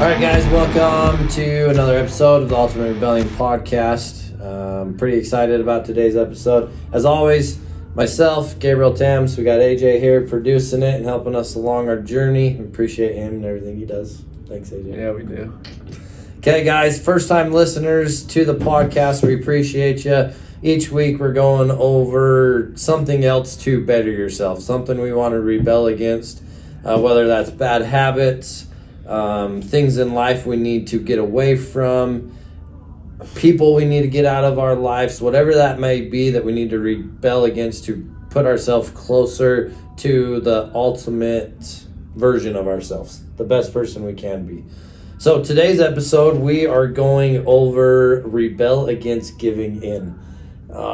All right, guys, welcome to another episode of the Ultimate Rebellion podcast. Pretty excited about today's episode. As always, myself, Gabriel Tams, we got AJ here producing it and helping us along our journey. We appreciate him and everything he does. Thanks, AJ. Yeah, we do. Okay, guys, first-time listeners to the podcast, we appreciate you. Each week we're going over something else to better yourself, something we want to rebel against, whether that's bad habits, things in life we need to get away from, people we need to get out of our lives, whatever that may be that we need to rebel against to put ourselves closer to the ultimate version of ourselves, the best person we can be. So today's episode, we are going over rebel against giving in.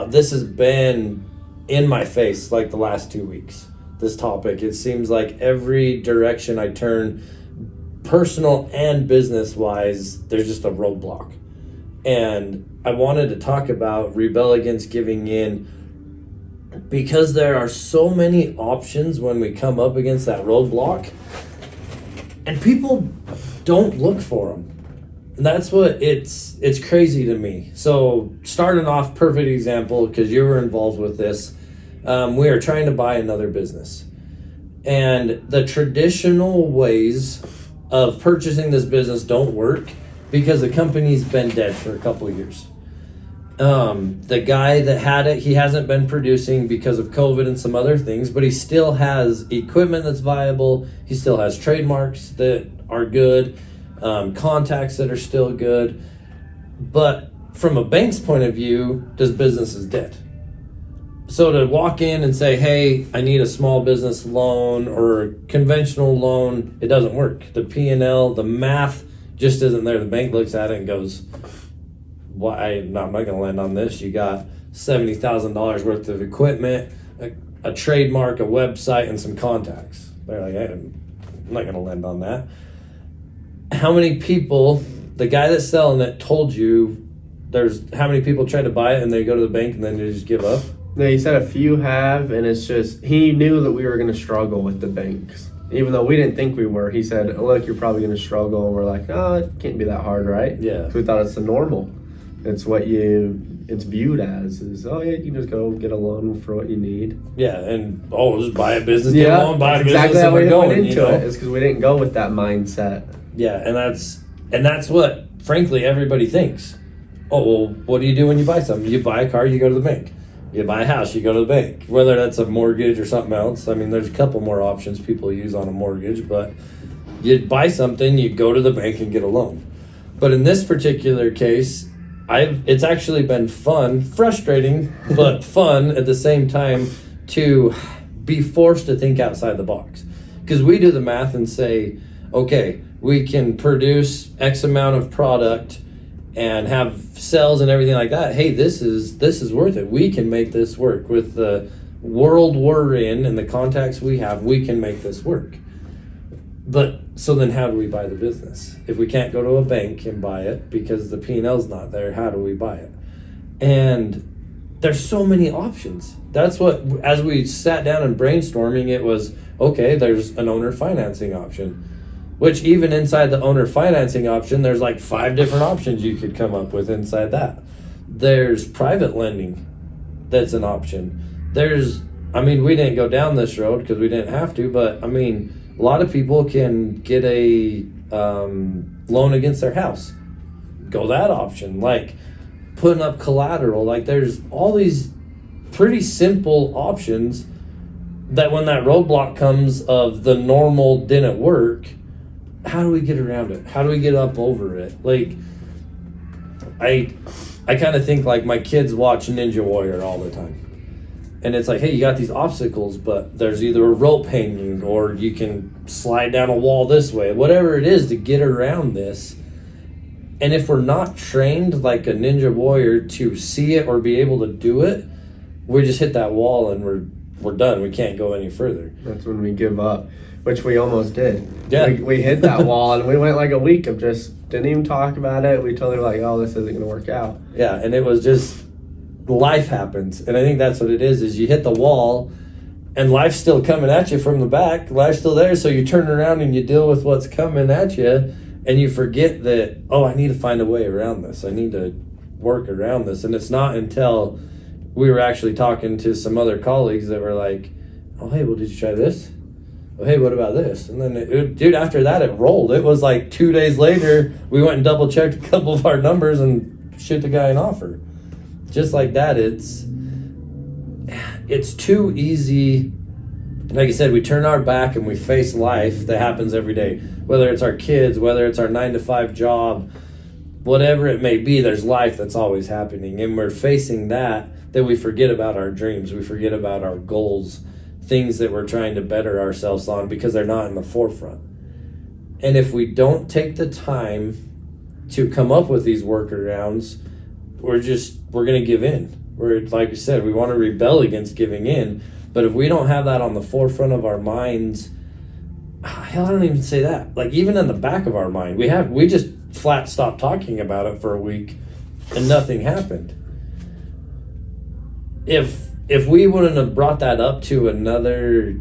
This has been in my face like the last 2 weeks, this topic. It seems like every direction I turn, personal and business-wise, there's just a roadblock. And I wanted to talk about rebel against giving in because there are so many options when we come up against that roadblock, and people don't look for them. And that's what it's crazy to me. So starting off, perfect example, because you were involved with this. We are trying to buy another business. And the traditional ways of purchasing this business don't work because the company's been dead for a couple of years. The guy that had it, he hasn't been producing because of COVID and some other things, but he still has equipment that's viable. He still has trademarks that are good, contacts that are still good. But from a bank's point of view, this business is dead. So to walk in and say, hey, I need a small business loan or a conventional loan, it doesn't work. The P&L, the math just isn't there. The bank looks at it and goes, why? I'm not going to lend on this. You got $70,000 worth of equipment, a trademark, a website, and some contacts. They're like, hey, I'm not going to lend on that. How many people, the guy that's selling it told you how many people try to buy it and they go to the bank and then they just give up? No, he said a few have, and it's just, he knew that we were going to struggle with the banks. Even though we didn't think we were, he said, look, you're probably going to struggle. And we're like, no, it can't be that hard, right? Yeah. Because we thought it's the normal. It's what it's viewed as is, oh, yeah, you can just go get a loan for what you need. Yeah, and, just buy a business, get a loan, buy a business, exactly how we going, went into it. It's because we didn't go with that mindset. Yeah, and that's what, frankly, everybody thinks. Oh, well, what do you do when you buy something? You buy a car, you go to the bank. You buy a house, you go to the bank. Whether that's a mortgage or something else. I mean, there's a couple more options people use on a mortgage, but you buy something, you go to the bank and get a loan. But in this particular case, it's actually been fun, frustrating, but fun at the same time to be forced to think outside the box. Because we do the math and say, okay, we can produce X amount of product and have sales and everything like that. Hey, this is worth it. We can make this work. With the world we're in and the contacts we have, we can make this work. But so then how do we buy the business? If we can't go to a bank and buy it because the P&L's not there, how do we buy it? And there's so many options. That's what, as we sat down and brainstorming, it was, okay, there's an owner financing option. Which even inside the owner financing option, there's like 5 different options you could come up with inside that. There's private lending that's an option. We didn't go down this road because we didn't have to, but a lot of people can get a loan against their house. Go that option. Like putting up collateral. Like there's all these pretty simple options that when that roadblock comes of the normal didn't work, how do we get around it? How do we get up over it? Like, I kind of think like my kids watch Ninja Warrior all the time. And it's like, hey, you got these obstacles, but there's either a rope hanging or you can slide down a wall this way, whatever it is to get around this. And if we're not trained like a Ninja Warrior to see it or be able to do it, we just hit that wall and we're done. We can't go any further. That's when we give up. Which we almost did. Yeah. We hit that wall and we went like a week of just didn't even talk about it. We totally were like, oh, this isn't going to work out. Yeah, and it was just, life happens. And I think that's what it is you hit the wall and life's still coming at you from the back. Life's still there, so you turn around and you deal with what's coming at you. And you forget that, oh, I need to find a way around this. I need to work around this. And it's not until we were actually talking to some other colleagues that were like, oh, hey, well, did you try this? Oh, hey, what about this? And then, dude, after that, it rolled. It was like 2 days later, we went and double checked a couple of our numbers and shit the guy an offer. Just like that, it's too easy. Like I said, we turn our back and we face life that happens every day. Whether it's our kids, whether it's our 9-to-5 job, whatever it may be, there's life that's always happening. And we're facing that we forget about our dreams. We forget about our goals, things that we're trying to better ourselves on because they're not in the forefront. And if we don't take the time to come up with these workarounds, we're going to give in. We're, like you said, we want to rebel against giving in. But if we don't have that on the forefront of our minds, hell, I don't even say that. Like, even in the back of our mind, we just flat stopped talking about it for a week and nothing happened. If we wouldn't have brought that up to another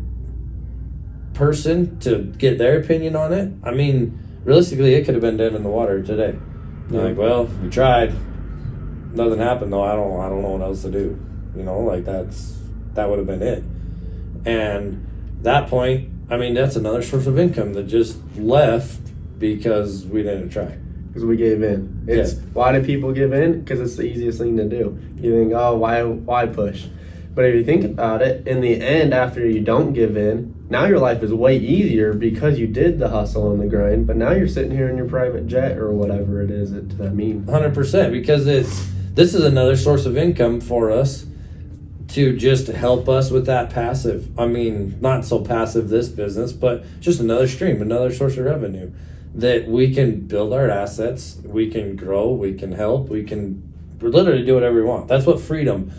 person to get their opinion on it, I mean, realistically, it could have been dead in the water today. Yeah. Like, well, we tried, nothing happened though. I don't know what else to do. Like that would have been it. And that point, I mean, that's another source of income that just left because we didn't try. Because we gave in. Why do people give in? Because it's the easiest thing to do. You think, oh, why push? But if you think about it, in the end, after you don't give in, now your life is way easier because you did the hustle and the grind. But now you're sitting here in your private jet or whatever it is that means. 100%, because this is another source of income for us to just help us with that passive. I mean, not so passive this business, but just another stream, another source of revenue that we can build our assets, we can grow, we can help, we can literally do whatever we want. That's what freedom,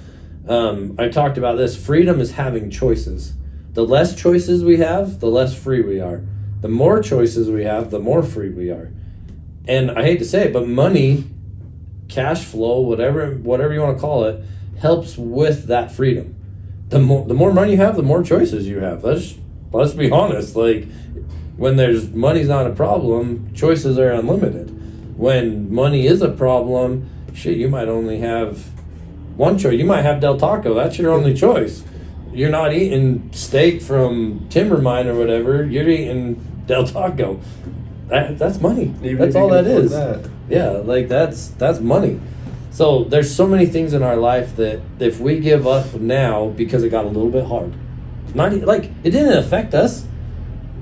I talked about this. Freedom is having choices. The less choices we have, the less free we are. The more choices we have, the more free we are. And I hate to say it, but money, cash flow, whatever you want to call it, helps with that freedom. The more money you have, the more choices you have. Let's be honest. Like, when there's money's not a problem, choices are unlimited. When money is a problem, shit, you might only have one choice. You might have Del Taco. That's your only choice. You're not eating steak from Timber Mine or whatever. You're eating Del Taco. That's money. That's all that is. Yeah, like that's money. So there's so many things in our life that if we give up now because it got a little bit hard, it didn't affect us.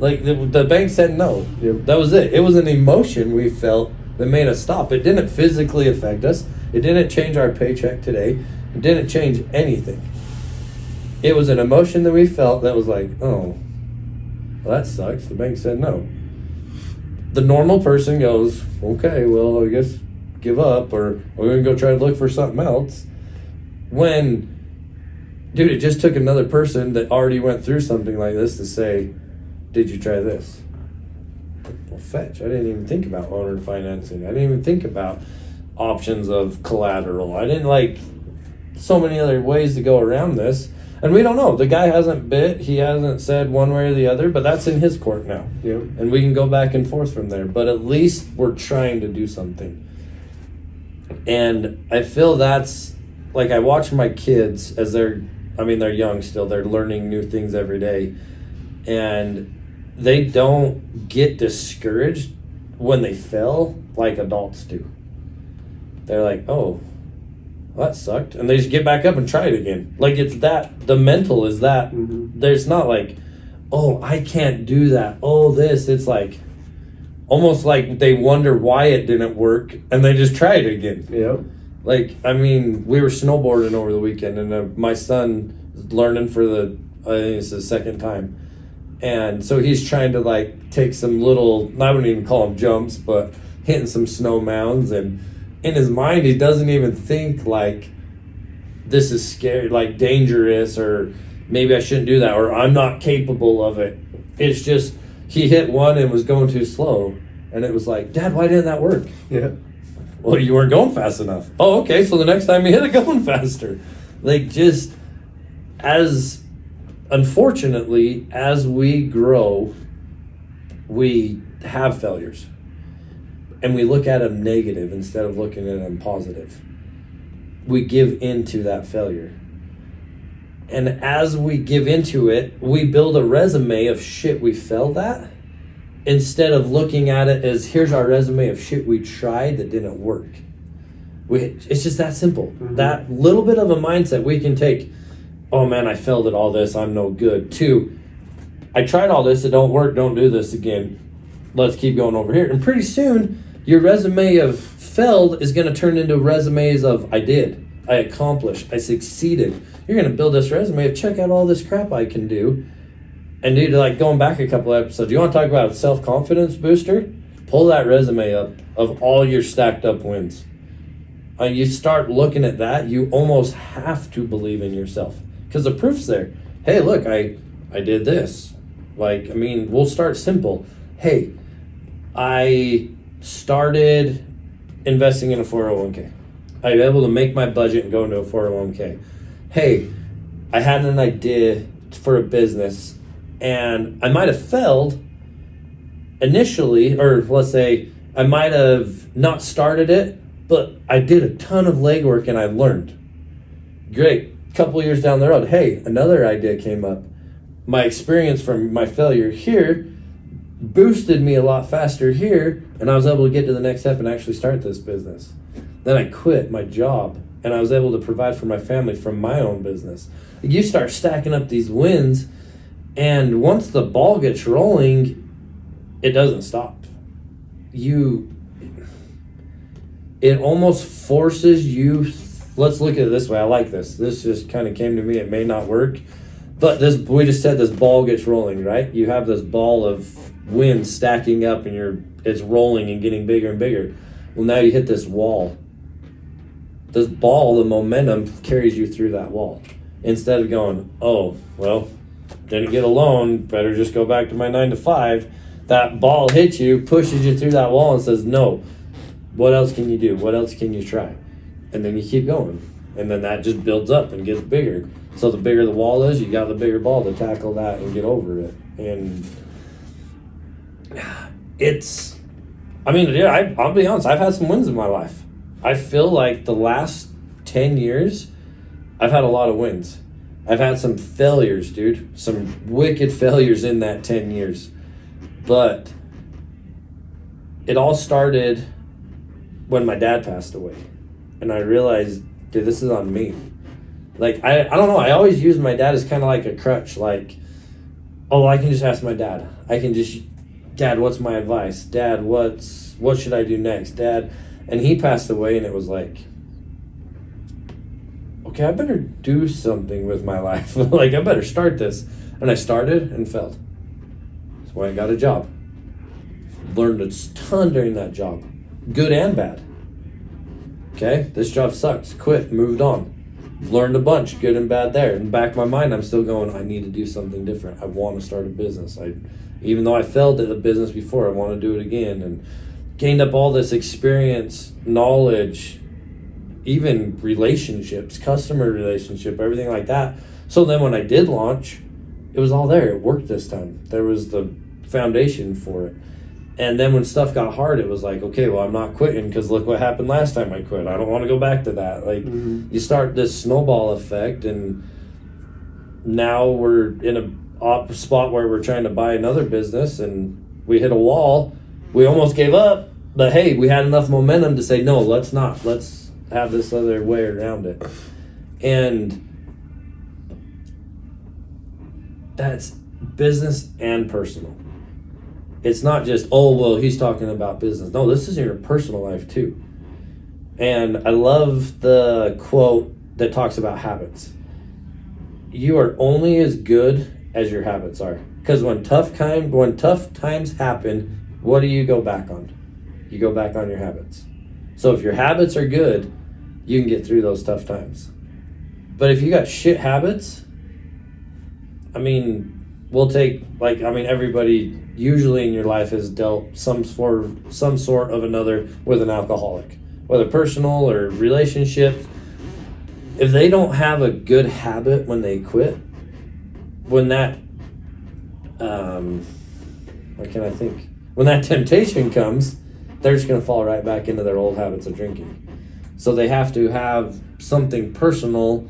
Like the bank said no. Yep. That was it. It was an emotion we felt that made us stop. It didn't physically affect us. It didn't change our paycheck today. It didn't change anything. It was an emotion that we felt that was like, oh, well, that sucks. The bank said no. The normal person goes, okay, well, I guess give up, or we're going to go try to look for something else. When, dude, it just took another person that already went through something like this to say, did you try this? Well, fetch. I didn't even think about owner financing. I didn't even think about options of collateral. I didn't so many other ways to go around this. And we don't know. The guy hasn't bit. He hasn't said one way or the other, but that's in his court now. Yeah. And we can go back and forth from there. But at least we're trying to do something. And I feel that's, like, I watch my kids as they're young still. They're learning new things every day. And they don't get discouraged when they fail like adults do. They're like, oh, well, that sucked. And they just get back up and try it again. Like, it's that, the mental is that. Mm-hmm. There's not like, oh, I can't do that. Oh, this. It's like, almost like they wonder why it didn't work and they just try it again. Yeah. Like, I mean, we were snowboarding over the weekend and my son is learning for I think it's his second time. And so he's trying to take some little, I wouldn't even call them jumps, but hitting some snow mounds. And in his mind, he doesn't even think this is scary, dangerous, or maybe I shouldn't do that, or I'm not capable of it. It's just, he hit one and was going too slow. And it was like, Dad, why didn't that work? Yeah. Well, you weren't going fast enough. Oh, okay. So the next time you hit it, going faster. Unfortunately, as we grow, we have failures. and we look at them negative instead of looking at them positive. We give into that failure. And as we give into it, we build a resume of shit we failed at instead of looking at it as here's our resume of shit we tried that didn't work. It's just that simple. Mm-hmm. That little bit of a mindset we can take, oh man, I failed at all this, I'm no good. 2, I tried all this, it don't work, don't do this again. Let's keep going over here. And pretty soon, your resume of failed is going to turn into resumes of I did, I accomplished, I succeeded. You're going to build this resume of check out all this crap I can do. And dude, like going back a couple episodes, you want to talk about a self-confidence booster? Pull that resume up of all your stacked up wins. You start looking at that, you almost have to believe in yourself because the proof's there. Hey, look, I did this. Like, I mean, we'll start simple. Hey, I started investing in a 401k. I'm able to make my budget and go into a 401k. Hey, I had an idea for a business and I might have failed initially, or let's say I might have not started it, but I did a ton of legwork and I learned. Great. A couple years down the road, hey, another idea came up. My experience from my failure here boosted me a lot faster here, and I was able to get to the next step and actually start this business. Then I quit my job, and I was able to provide for my family from my own business. You start stacking up these wins, and once the ball gets rolling, it doesn't stop. It almost forces you. Let's look at it this way. I like this. This just kind of came to me. It may not work, but we just said this ball gets rolling, right? You have this ball of wind stacking up and it's rolling and getting bigger and bigger. Well, now you hit this wall. This ball, the momentum carries you through that wall. Instead of going, oh, well, didn't get a loan, better just go back to my 9 to 5. That ball hits you, pushes you through that wall and says, no, what else can you do? What else can you try? And then you keep going. And then that just builds up and gets bigger. So the bigger the wall is, you got the bigger ball to tackle that and get over it. And I'll be honest, I've had some wins in my life. I feel like the last 10 years, I've had a lot of wins. I've had some failures, dude. Some wicked failures in that 10 years. But it all started when my dad passed away. And I realized, dude, this is on me. Like, I don't know. I always use my dad as kind of like a crutch. Like, oh, I can just ask my dad. Dad, what's my advice? Dad, what should I do next? Dad. And he passed away and it was like, okay, I better do something with my life. Like, I better start this. And I started and failed. That's why I got a job. Learned a ton during that job. Good and bad. Okay, this job sucks. Quit, moved on. Learned a bunch, good and bad there. In the back of my mind, I'm still going, I need to do something different. I want to start a business. Even though I failed at a business before, I want to do it again. And gained up all this experience, knowledge, even relationships, customer relationship, everything like that. So then when I did launch, it was all there. It worked this time. There was the foundation for it. And then when stuff got hard, it was like, okay, well, I'm not quitting because look what happened last time I quit. I don't want to go back to that. Like, You start this snowball effect, and now we're in a spot where we're trying to buy another business, and we hit a wall. We almost gave up, but hey, we had enough momentum to say, no, let's not. Let's have this other way around it. And that's business and personal. It's not just, oh, well, he's talking about business. No, this is in your personal life too. And I love the quote that talks about habits. You are only as good as your habits are. Because when tough times happen, what do you go back on? You go back on your habits. So if your habits are good, you can get through those tough times. But if you got shit habits, everybody usually in your life has dealt some sort of another with an alcoholic, whether personal or relationship. If they don't have a good habit when they quit, when that when that temptation comes, they're just going to fall right back into their old habits of drinking. So they have to have something personal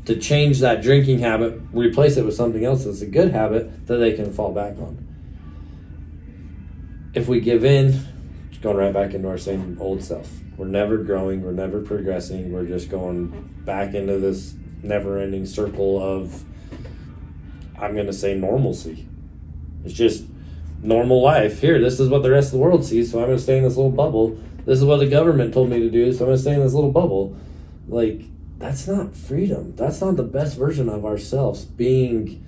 to change that drinking habit, replace it with something else that's a good habit that they can fall back on. If we give in, it's going right back into our same old self. We're never growing, we're never progressing, we're just going back into this never-ending circle of, I'm going to say, normalcy. It's just normal life. Here, this is what the rest of the world sees, so I'm going to stay in this little bubble. This is what the government told me to do, so I'm going to stay in this little bubble. Like, that's not freedom. That's not the best version of ourselves. Being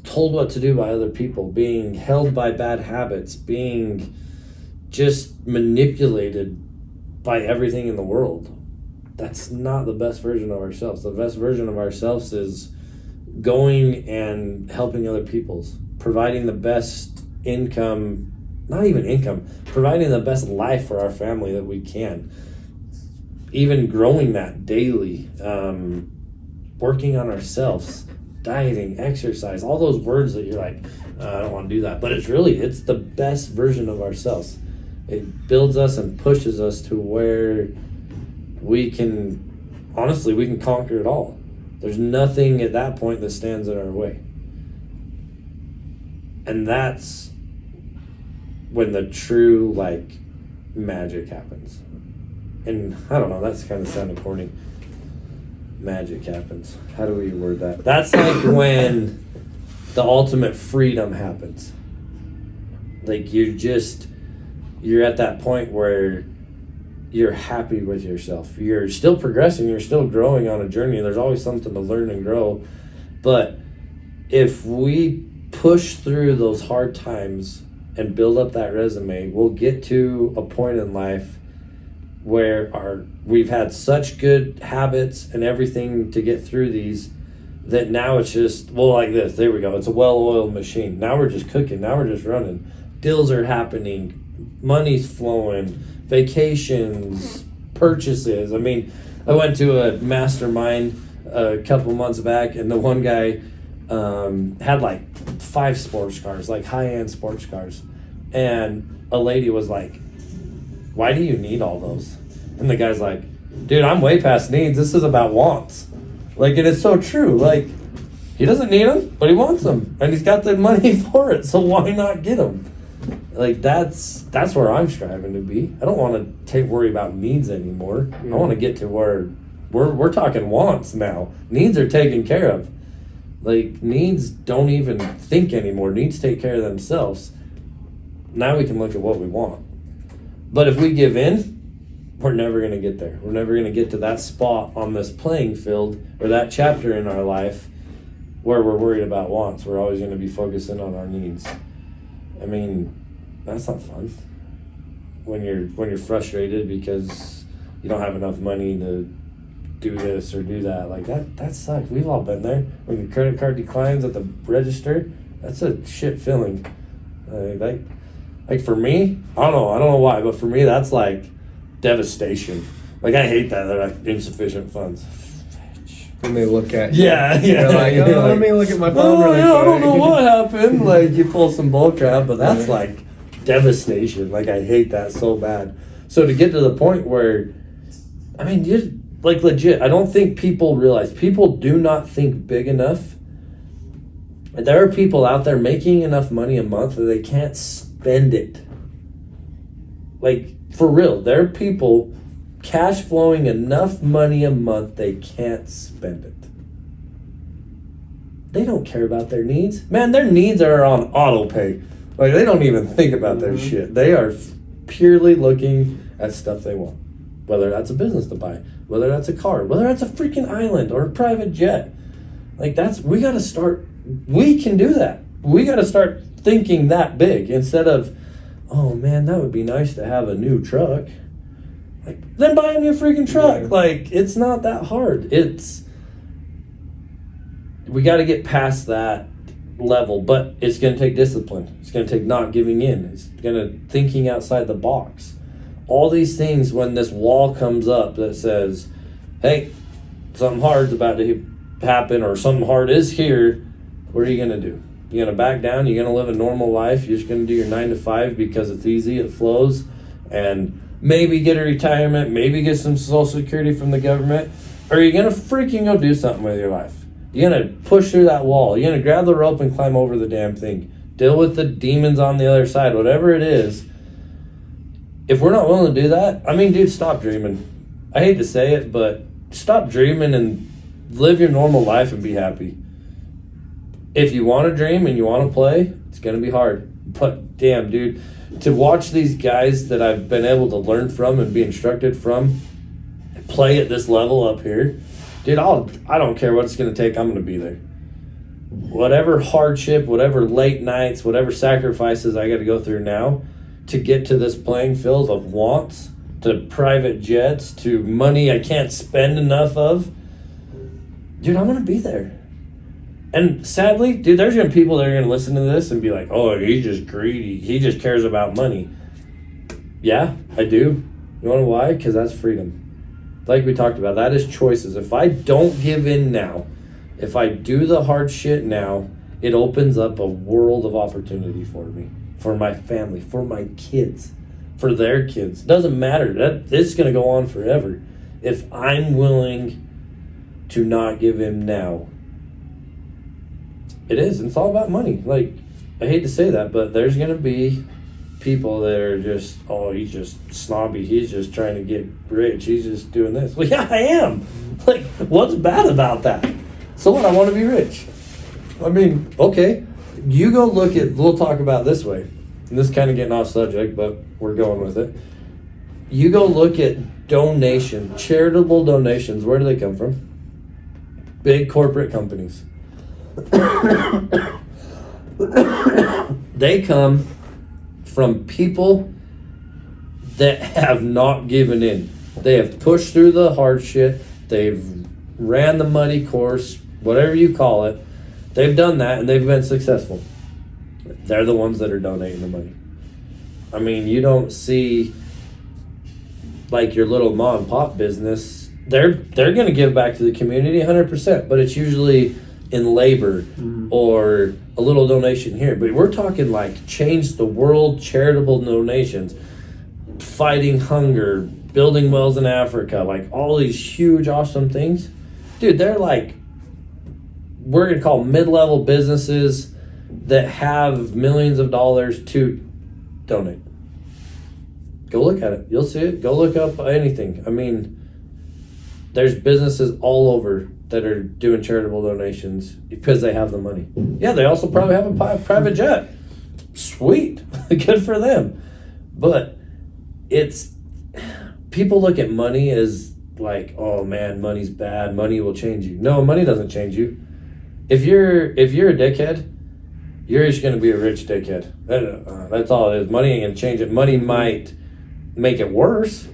told what to do by other people, being held by bad habits, being just manipulated by everything in the world. That's not the best version of ourselves. The best version of ourselves is going and helping other people's, providing the best income, not even income, providing the best life for our family that we can. Even growing that daily, working on ourselves, dieting, exercise, all those words that you're like, I don't want to do that. But it's the best version of ourselves. It builds us and pushes us to where we can conquer it all. There's nothing at that point that stands in our way. And that's when the true, magic happens. And I don't know, that's kind of sounding corny. Magic happens. How do we word that? That's like when the ultimate freedom happens. Like you're at that point where you're happy with yourself. You're still progressing, you're still growing on a journey. There's always something to learn and grow. But if we push through those hard times and build up that resume, we'll get to a point in life where we've had such good habits and everything to get through these that now it's just, like this. There we go. It's a well-oiled machine. Now we're just cooking. Now we're just running. Deals are happening. Money's flowing. Vacations, purchases. I mean, I went to a mastermind a couple months back, and the one guy had 5 sports cars, high-end sports cars. And a lady was like, why do you need all those? And the guy's like, dude, I'm way past needs. This is about wants. And it's so true. He doesn't need them, but he wants them. And he's got the money for it, so why not get them? That's where I'm striving to be. I don't want to worry about needs anymore. I want to get to where we're talking wants now. Needs are taken care of. Needs don't even think anymore. Needs take care of themselves. Now we can look at what we want. But if we give in, we're never going to get there. We're never going to get to that spot on this playing field or that chapter in our life where we're worried about wants. We're always going to be focusing on our needs. I mean, that's not fun. When you're frustrated because you don't have enough money to do this or do that, that sucks. We've all been there. When your credit card declines at the register, that's a shit feeling. For me, I don't know why, but for me, that's devastation. I hate that they're insufficient funds. And they look at you. Yeah. They're like, let me look at my phone really quick. I don't know what happened. You pull some bull crap, but that's devastation. I hate that so bad. So to get to the point where, you're legit, I don't think people realize, people do not think big enough. There are people out there making enough money a month that they can't spend it. For real, there are people cash flowing enough money a month they can't spend it. They don't care about their needs. Man, their needs are on auto pay. They don't even think about their shit. They are purely looking at stuff they want. Whether that's a business to buy, whether that's a car, whether that's a freaking island or a private jet. We got to start, we can do that. We got to start thinking that big instead of, oh man, that would be nice to have a new truck. Then buy a new freaking truck. It's not that hard. We got to get past that level, but it's going to take discipline. It's going to take not giving in. It's going to thinking outside the box. All these things, when this wall comes up that says, hey, something hard's about to happen or something hard is here, what are you going to do? You're going to back down? You're going to live a normal life? You're just going to do your 9 to 5 because it's easy, it flows? and maybe get a retirement, maybe get some Social Security from the government? Or are you going to freaking go do something with your life? You're going to push through that wall. You're going to grab the rope and climb over the damn thing. Deal with the demons on the other side, whatever it is. If we're not willing to do that, I mean, dude, stop dreaming. I hate to say it, but stop dreaming and live your normal life and be happy. If you want to dream and you want to play, it's going to be hard. But damn, dude, to watch these guys that I've been able to learn from and be instructed from play at this level up here, dude, I don't care what it's going to take. I'm going to be there. Whatever hardship, whatever late nights, whatever sacrifices I got to go through now to get to this playing field of wants, to private jets, to money I can't spend enough of, dude, I'm going to be there. And sadly, dude, there's going to be people that are going to listen to this and be like, oh, he's just greedy. He just cares about money. Yeah, I do. You want to know why? Because that's freedom. Like we talked about, that is choices. If I don't give in now, if I do the hard shit now, it opens up a world of opportunity for me, for my family, for my kids, for their kids. Doesn't matter. It's going to go on forever. If I'm willing to not give in now, it is. It's all about money. Like, I hate to say that, but there's going to be people that are just, oh, he's just snobby. He's just trying to get rich. He's just doing this. Well, yeah, I am. Like, what's bad about that? So what? I want to be rich. I mean, okay. You go look at, we'll talk about this way. And this is kind of getting off subject, but we're going with it. You go look at donation, charitable donations. Where do they come from? Big corporate companies. They come from people that have not given in. They have pushed through the hard shit. They've ran the muddy course, whatever you call it. They've done that and they've been successful. They're the ones that are donating the money. I mean, you don't see like your little mom and pop business. They're going to give back to the community 100%, but it's usually in labor or a little donation here. But we're talking like change the world, charitable donations, fighting hunger, building wells in Africa, like all these huge, awesome things. Dude, they're like, we're going to call mid-level businesses that have millions of dollars to donate. Go look at it. You'll see it. Go look up anything. I mean, there's businesses all over that are doing charitable donations because they have the money. Yeah, they also probably have a private jet. Sweet. Good for them. But it's, people look at money as like, oh man, money's bad. Money will change you. No, money doesn't change you. If you're a dickhead, you're just going to be a rich dickhead. That's all it is. Money ain't going to change it. Money might make it worse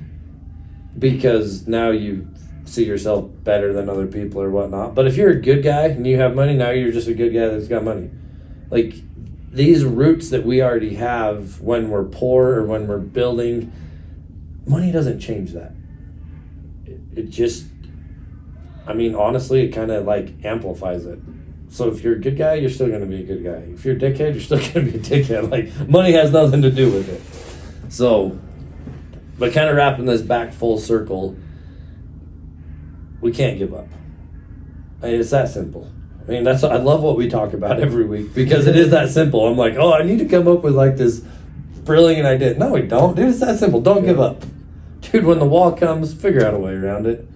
because now you see yourself better than other people or whatnot. But if you're a good guy and you have money, now you're just a good guy that's got money. Like, these roots that we already have when we're poor or when we're building, money doesn't change that. It just, I mean, honestly, it kind of like amplifies it. So if you're a good guy, you're still going to be a good guy. If you're a dickhead, you're still going to be a dickhead. Like, money has nothing to do with it. So, but kind of wrapping this back full circle, we can't give up. I mean, it's that simple. I mean, I love what we talk about every week because it is that simple. I'm like, oh, I need to come up with like this brilliant idea. No, we don't. Dude, it's that simple. Don't give up. Dude, when the wall comes, figure out a way around it.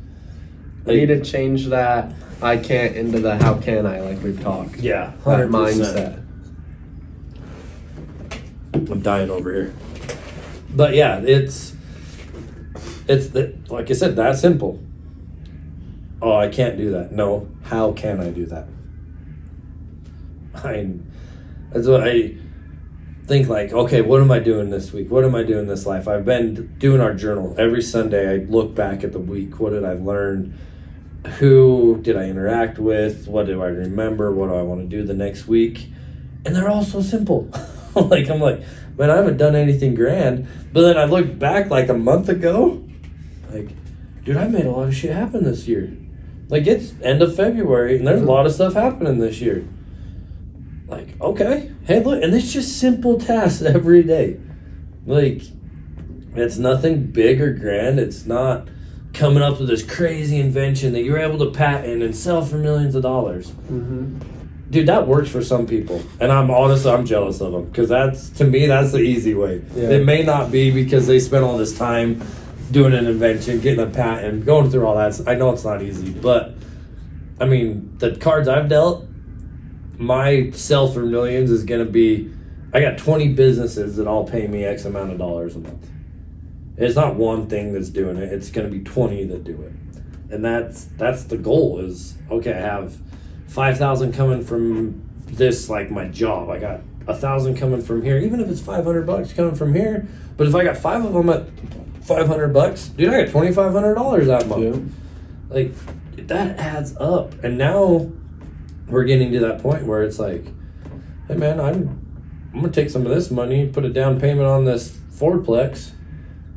I need to change that I can't into the how can I, like we've talked. Yeah, 100%. That mindset. I'm dying over here. But yeah, it's like I said, that simple. Oh, I can't do that. No, how can I do that? That's what I think, like, okay, what am I doing this week? What am I doing this life? I've been doing our journal. Every Sunday I look back at the week. What did I learn? Who did I interact with? What do I remember? What do I want to do the next week? And they're all so simple. I'm like, man, I haven't done anything grand. But then I looked back like a month ago. Like, dude, I made a lot of shit happen this year. Like, it's end of February, and there's a lot of stuff happening this year. Like, okay. Hey, look, and it's just simple tasks every day. Like, It's nothing big or grand. It's not coming up with this crazy invention that you're able to patent and sell for millions of dollars. Dude, that works for some people, and I'm jealous of them, because to me that's the easy way. It may not be because they spent all this time doing an invention, getting a patent, going through all that. I know it's not easy, but I mean, the cards I've dealt, my sell for millions is going to be, I got 20 businesses that all pay me X amount of dollars a month. It's not one thing that's doing it. It's going to be 20 that do it. And that's the goal is, okay, I have 5,000 coming from this, like my job. I got 1,000 coming from here, even if it's $500 coming from here. But if I got 5 of them at $500, dude, I got $2,500 that month. Like, that adds up. And now we're getting to that point where it's like, hey man, I'm gonna take some of this money, put a down payment on this fourplex.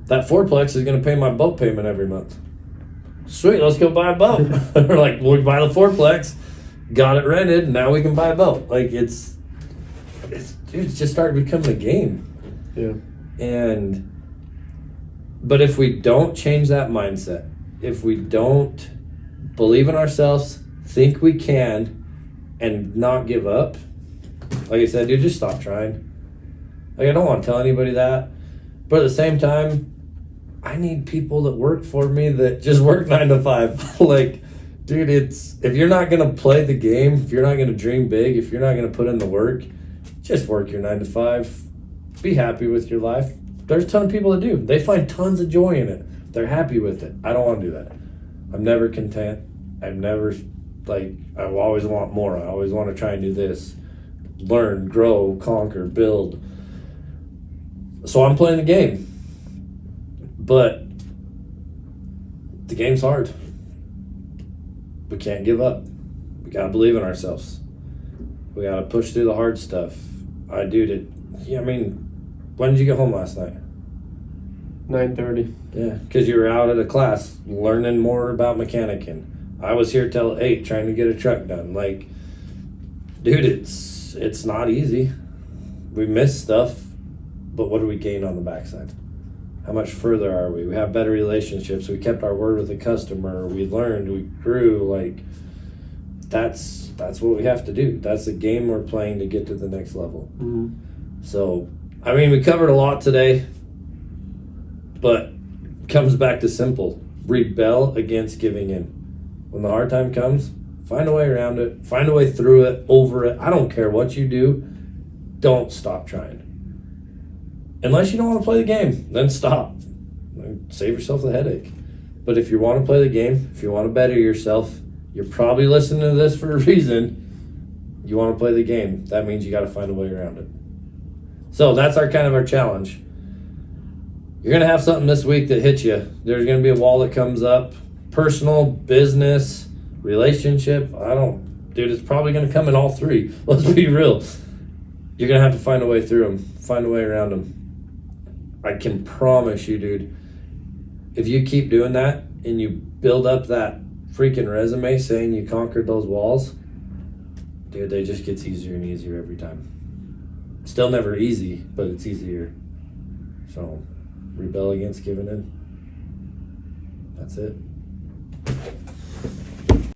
That fourplex is gonna pay my boat payment every month. Sweet, let's go buy a boat. We're like, we buy the fourplex, got it rented, now we can buy a boat. Like it's just started becoming a game. But if we don't change that mindset, if we don't believe in ourselves, think we can, and not give up, like I said, dude, just stop trying. Like, I don't want to tell anybody that, but at the same time, I need people that work for me that just work 9 to 5. Like, dude, if you're not gonna play the game, if you're not gonna dream big, if you're not gonna put in the work, just work your 9 to 5. Be happy with your life. There's a ton of people that do. They find tons of joy in it. They're happy with it. I don't want to do that. I'm never content. I always want more. I always want to try and do this. Learn, grow, conquer, build. So I'm playing the game. But the game's hard. We can't give up. We gotta believe in ourselves. We gotta push through the hard stuff. When did you get home last night? 9:30. Yeah, because you were out at a class learning more about mechanicking. I was here till 8 trying to get a truck done. Like, dude, it's not easy. We miss stuff, but what do we gain on the backside? How much further are we? We have better relationships. We kept our word with the customer. We learned. We grew. Like, that's what we have to do. That's the game we're playing to get to the next level. So, we covered a lot today, but it comes back to simple. Rebel against giving in. When the hard time comes, find a way around it. Find a way through it, over it. I don't care what you do. Don't stop trying. Unless you don't want to play the game, then stop. Save yourself the headache. But if you want to play the game, if you want to better yourself, you're probably listening to this for a reason. You want to play the game. That means you got to find a way around it. So that's our challenge. You're going to have something this week that hits you. There's going to be a wall that comes up. Personal, business, relationship. Dude, it's probably going to come in all three. Let's be real. You're going to have to find a way through them. Find a way around them. I can promise you, dude, if you keep doing that and you build up that freaking resume saying you conquered those walls, dude, it just gets easier and easier every time. Still never easy, but it's easier. So, rebel against giving in. That's it.